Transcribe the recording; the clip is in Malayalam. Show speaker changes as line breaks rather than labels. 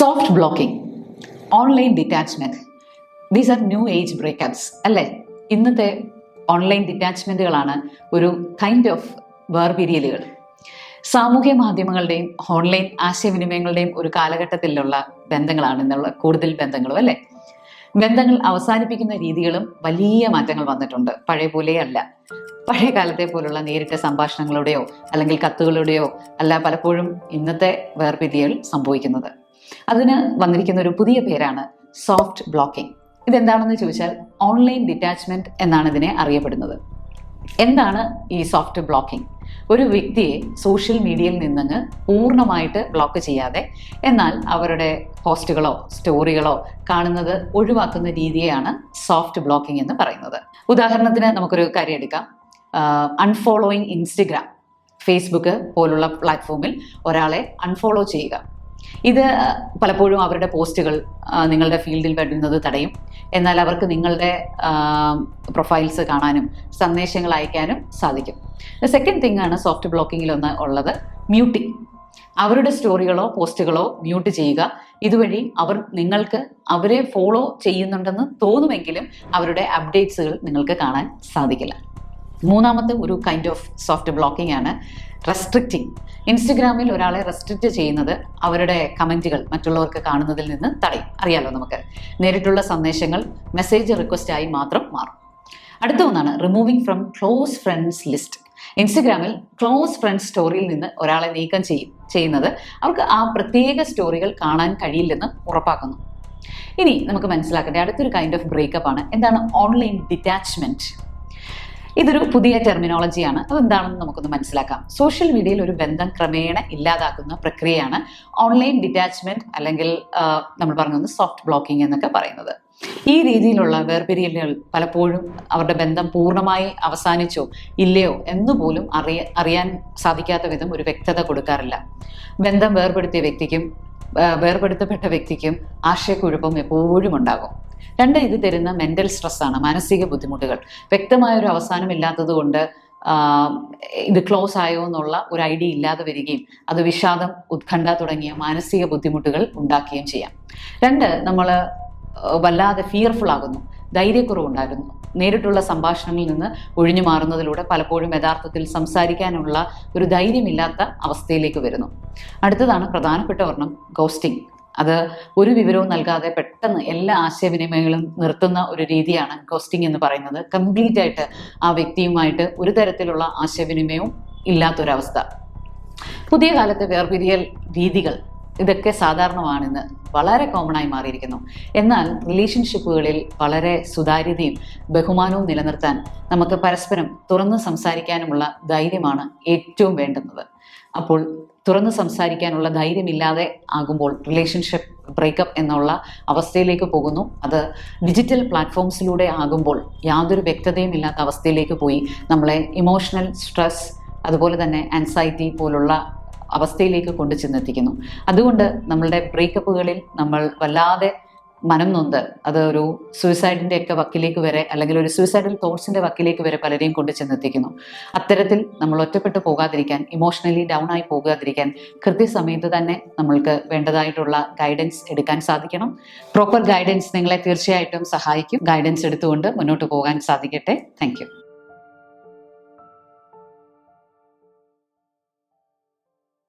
Soft blocking, online detachment, these are new age breakups അല്ലേ? ഇന്നത്തെ ഓൺലൈൻ ഡിറ്റാച്ച്മെന്റുകളാണ് ഒരു കൈൻഡ് ഓഫ് വേർപിരിയലുകൾ. സാമൂഹ്യ മാധ്യമങ്ങളുടെയും ഓൺലൈൻ ആശയവിനിമയങ്ങളുടെയും ഒരു കാലഘട്ടത്തിലുള്ള ബന്ധങ്ങളാണ് എന്നുള്ള കൂടുതൽ ബന്ധങ്ങളും അല്ലേ? ബന്ധങ്ങൾ അവസാനിപ്പിക്കുന്ന രീതികളും വലിയ മാറ്റങ്ങൾ വന്നിട്ടുണ്ട്. പഴയ പോലെയല്ല. പഴയ കാലത്തെ പോലുള്ള നേരിട്ട സംഭാഷണങ്ങളുടെയോ അല്ലെങ്കിൽ കത്തുകളുടെയോ അല്ല പലപ്പോഴും ഇന്നത്തെ വേർപിരിയൽ സംഭവിക്കുന്നത്. അതിന് വന്നിരിക്കുന്ന ഒരു പുതിയ പേരാണ് സോഫ്റ്റ് ബ്ലോക്കിംഗ്. ഇതെന്താണെന്ന് ചോദിച്ചാൽ ഓൺലൈൻ ഡിറ്റാച്ച്മെന്റ് എന്നാണ് ഇതിനെ അറിയപ്പെടുന്നത്. എന്താണ് ഈ സോഫ്റ്റ് ബ്ലോക്കിംഗ്? ഒരു വ്യക്തിയെ സോഷ്യൽ മീഡിയയിൽ നിന്നങ്ങ് പൂർണ്ണമായിട്ട് ബ്ലോക്ക് ചെയ്യാതെ എന്നാൽ അവരുടെ പോസ്റ്റുകളോ സ്റ്റോറികളോ കാണുന്നത് ഒഴിവാക്കുന്ന രീതിയാണ് സോഫ്റ്റ് ബ്ലോക്കിംഗ് എന്ന് പറയുന്നത്. ഉദാഹരണത്തിന് നമുക്കൊരു കാര്യം എടുക്കാം. അൺഫോളോയിങ് ഇൻസ്റ്റഗ്രാം, ഫേസ്ബുക്ക് പോലുള്ള പ്ലാറ്റ്ഫോമിൽ ഒരാളെ അൺഫോളോ ചെയ്യുക. ഇത് പലപ്പോഴും അവരുടെ പോസ്റ്റുകൾ നിങ്ങളുടെ ഫീൽഡിൽ വരുന്നത് തടയും. എന്നാൽ അവർക്ക് നിങ്ങളുടെ പ്രൊഫൈൽസ് കാണാനും സന്ദേശങ്ങൾ അയക്കാനും സാധിക്കും. സെക്കൻഡ് തിങ് ആണ് സോഫ്റ്റ് ബ്ലോക്കിങ്ങിൽ ഉള്ളത് മ്യൂട്ടിംഗ്. അവരുടെ സ്റ്റോറികളോ പോസ്റ്റുകളോ മ്യൂട്ട് ചെയ്യുക. ഇതുവഴി നിങ്ങൾക്ക് അവരെ ഫോളോ ചെയ്യുന്നുണ്ടെന്ന് തോന്നുമെങ്കിലും അവരുടെ അപ്ഡേറ്റ്സുകൾ നിങ്ങൾക്ക് കാണാൻ സാധിക്കില്ല. മൂന്നാമത്തെ ഒരു കൈൻഡ് ഓഫ് സോഫ്റ്റ് ബ്ലോക്കിംഗ് ആണ് റെസ്ട്രിക്റ്റിംഗ്. ഇൻസ്റ്റഗ്രാമിൽ ഒരാളെ റെസ്ട്രിക്റ്റ് ചെയ്യുന്നത് അവരുടെ കമൻറ്റുകൾ മറ്റുള്ളവർക്ക് കാണുന്നതിൽ നിന്ന് തടയും. അറിയാലോ, നമുക്ക് നേരിട്ടുള്ള സന്ദേശങ്ങൾ മെസ്സേജ് റിക്വസ്റ്റായി മാത്രം മാറും. അടുത്ത ഒന്നാണ് removing from close friends list. ഇൻസ്റ്റഗ്രാമിൽ ക്ലോസ് ഫ്രണ്ട്സ് സ്റ്റോറിയിൽ നിന്ന് ഒരാളെ നീക്കം ചെയ്യുന്നത് അവർക്ക് ആ പ്രത്യേക സ്റ്റോറികൾ കാണാൻ കഴിയില്ലെന്ന് ഉറപ്പാക്കുന്നു. ഇനി നമുക്ക് മനസ്സിലാക്കേണ്ട അടുത്തൊരു കൈൻഡ് ഓഫ് ബ്രേക്കപ്പ് ആണ്. എന്താണ് ഓൺലൈൻ ഡിറ്റാച്ച്മെന്റ്? ഇതൊരു പുതിയ ടെർമിനോളജിയാണ്. അതെന്താണെന്ന് നമുക്കൊന്ന് മനസ്സിലാക്കാം. സോഷ്യൽ മീഡിയയിൽ ഒരു ബന്ധം ക്രമേണ ഇല്ലാതാക്കുന്ന പ്രക്രിയയാണ് ഓൺലൈൻ ഡിറ്റാച്ച്മെന്റ് അല്ലെങ്കിൽ നമ്മൾ പറഞ്ഞത് സോഫ്റ്റ് ബ്ലോക്കിംഗ് എന്നൊക്കെ പറയുന്നത്. ഈ രീതിയിലുള്ള വേർപിരിയലുകൾ പലപ്പോഴും അവരുടെ ബന്ധം പൂർണ്ണമായി അവസാനിച്ചോ ഇല്ലയോ എന്നുപോലും അറിയാൻ സാധിക്കാത്ത വിധം ഒരു വ്യക്തത കൊടുക്കാറില്ല. ബന്ധം വേർപെടുത്തപ്പെട്ട വ്യക്തിക്കും ആശയക്കുഴപ്പം എപ്പോഴും ഉണ്ടാകും. ഇത് തരുന്ന മെന്റൽ സ്ട്രെസ്സാണ്, മാനസിക ബുദ്ധിമുട്ടുകൾ. വ്യക്തമായൊരു അവസാനമില്ലാത്തത് കൊണ്ട് ഇത് ക്ലോസ് ആയോ എന്നുള്ള ഒരു ഐഡിയ ഇല്ലാതെ വരികയും അത് വിഷാദം, ഉത്കണ്ഠ തുടങ്ങിയ മാനസിക ബുദ്ധിമുട്ടുകൾ ഉണ്ടാക്കുകയും ചെയ്യാം. നമ്മൾ വല്ലാതെ ഫിയർഫുൾ ആകുന്നു, ധൈര്യക്കുറവുണ്ടാകുന്നു. നേരിട്ടുള്ള സംഭാഷണങ്ങളിൽ നിന്ന് ഒഴിഞ്ഞു മാറുന്നതിലൂടെ പലപ്പോഴും യഥാർത്ഥത്തിൽ സംസാരിക്കാനുള്ള ഒരു ധൈര്യമില്ലാത്ത അവസ്ഥയിലേക്ക് വരുന്നു. അടുത്തതാണ് പ്രധാനപ്പെട്ട ഒരെണ്ണം, ഗോസ്റ്റിംഗ്. അത് ഒരു വിവരവും നൽകാതെ പെട്ടെന്ന് എല്ലാ ആശയവിനിമയങ്ങളും നിർത്തുന്ന ഒരു രീതിയാണ് ഗോസ്റ്റിംഗ് എന്ന് പറയുന്നത്. കംപ്ലീറ്റ് ആയിട്ട് ആ വ്യക്തിയുമായിട്ട് ഒരു തരത്തിലുള്ള ആശയവിനിമയവും ഇല്ലാത്തൊരവസ്ഥ. പുതിയ കാലത്തെ വേർപിരിയൽ രീതികൾ ഇതൊക്കെ സാധാരണമാണെന്ന് വളരെ കോമൺ ആയി മാറിയിരിക്കുന്നു. എന്നാൽ റിലേഷൻഷിപ്പുകളിൽ വളരെ സുതാര്യതയും ബഹുമാനവും നിലനിർത്താൻ നമുക്ക് പരസ്പരം തുറന്ന് സംസാരിക്കാനുമുള്ള ധൈര്യമാണ് ഏറ്റവും വേണ്ടുന്നത്. അപ്പോൾ തുറന്ന് സംസാരിക്കാനുള്ള ധൈര്യമില്ലാതെ ആകുമ്പോൾ റിലേഷൻഷിപ്പ് ബ്രേക്കപ്പ് എന്നുള്ള അവസ്ഥയിലേക്ക് പോകുന്നു. അത് ഡിജിറ്റൽ പ്ലാറ്റ്ഫോംസിലൂടെ ആകുമ്പോൾ യാതൊരു വ്യക്തതയും ഇല്ലാത്ത അവസ്ഥയിലേക്ക് പോയി നമ്മളെ ഇമോഷണൽ സ്ട്രെസ് അതുപോലെ തന്നെ ആൻസൈറ്റി പോലുള്ള അവസ്ഥയിലേക്ക് കൊണ്ടു ചെന്നെത്തിക്കുന്നു. അതുകൊണ്ട് നമ്മളുടെ ബ്രേക്കപ്പുകളിൽ നമ്മൾ വല്ലാതെ മനം നൊന്ത് അത് ഒരു സൂയിസൈഡിൻ്റെ ഒക്കെ വക്കിലേക്ക് വരെ അല്ലെങ്കിൽ ഒരു സൂയിസൈഡൽ തോട്ട്സിൻ്റെ വക്കിലേക്ക് വരെ പലരെയും കൊണ്ടു ചെന്നെത്തിക്കുന്നു. അത്തരത്തിൽ നമ്മൾ ഒറ്റപ്പെട്ടു പോകാതിരിക്കാൻ, ഇമോഷണലി ഡൗൺ ആയി പോകാതിരിക്കാൻ കൃത്യസമയത്ത് തന്നെ നമ്മൾക്ക് വേണ്ടതായിട്ടുള്ള ഗൈഡൻസ് എടുക്കാൻ സാധിക്കണം. പ്രോപ്പർ ഗൈഡൻസ് നിങ്ങളെ തീർച്ചയായിട്ടും സഹായിക്കും. ഗൈഡൻസ് എടുത്തുകൊണ്ട് മുന്നോട്ട് പോകാൻ സാധിക്കട്ടെ. Thank you.